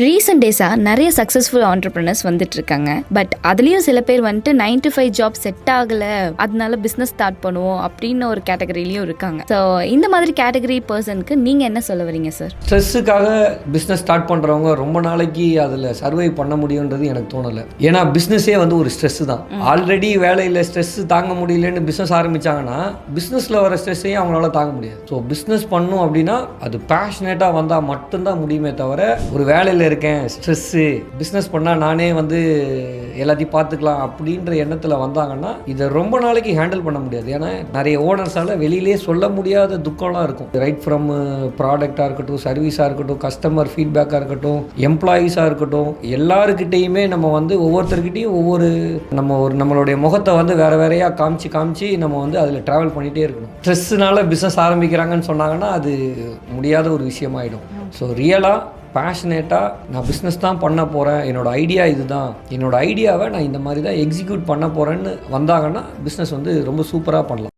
Recent டேஸாக நிறைய successful entrepreneurs வந்துட்டு இருக்காங்க. பட் அதுலேயும் சில பேர் வந்துட்டு 9 to 5 ஜாப் செட் ஆகலை, அதனால பிஸ்னஸ் ஸ்டார்ட் பண்ணுவோம் அப்படின்னு ஒரு கேட்டகரிலையும் இருக்காங்க. ஸோ இந்த மாதிரி கேட்டகரி பர்சனுக்கு நீங்கள் என்ன சொல்ல வரீங்க சார்? ஸ்ட்ரெஸ்ஸுக்காக பிஸ்னஸ் ஸ்டார்ட் பண்ணுறவங்க ரொம்ப நாளைக்கு அதில் சர்வை பண்ண முடியுன்றது எனக்கு தோணலை. ஏன்னா பிஸ்னஸே வந்து ஒரு ஸ்ட்ரெஸ்ஸு தான். ஆல்ரெடி வேலையில் ஸ்ட்ரெஸ் தாங்க முடியலன்னு பிஸ்னஸ் ஆரம்பித்தாங்கன்னா பிஸ்னஸில் வர ஸ்ட்ரெஸ்ஸையும் அவங்களால தாங்க முடியாது. ஸோ பிஸ்னஸ் பண்ணும் அப்படின்னா அது பேஷனேட்டாக வந்தால் மட்டும்தான் முடியுமே தவிர ஒரு வேலையில் இருக்கேன் ஸ்ட்ரெஸ்ஸு பிஸ்னஸ் பண்ணால் நானே வந்து எல்லாத்தையும் பார்த்துக்கலாம் அப்படின்ற எண்ணத்தில் வந்தாங்கன்னா இதை ரொம்ப நாளைக்கு ஹேண்டில் பண்ண முடியாது. ஏன்னா நிறைய ஓனர்ஸால் வெளியிலே சொல்ல முடியாத துக்கம்லாம் இருக்கும். ரைட் ஃப்ரம் ப்ராடக்டாக இருக்கட்டும், சர்வீஸாக இருக்கட்டும், கஸ்டமர் ஃபீட்பேக்காக இருக்கட்டும், எம்ப்ளாயீஸாக இருக்கட்டும், எல்லாருக்கிட்டையுமே நம்ம வந்து ஒவ்வொருத்தர்கிட்டையும் நம்மளுடைய முகத்தை வந்து வேறையாக காமிச்சு நம்ம வந்து அதில் ட்ராவல் பண்ணிகிட்டே இருக்கணும். ஸ்ட்ரெஸ்ஸுனால பிஸ்னஸ் ஆரம்பிக்கிறாங்கன்னு சொன்னாங்கன்னா அது முடியாத ஒரு விஷயமாயிடும். ஸோ ரியலாக பேஷனேட்டாக நான் பிஸ்னஸ் தான் பண்ண போகிறேன், என்னோடய ஐடியா இதுதான், என்னோடய ஐடியாவை நான் இந்த மாதிரி தான் எக்ஸிக்யூட் பண்ண போகிறேன்னு வந்தாங்கன்னா பிஸ்னஸ் வந்து ரொம்ப சூப்பராக பண்ணலாம்.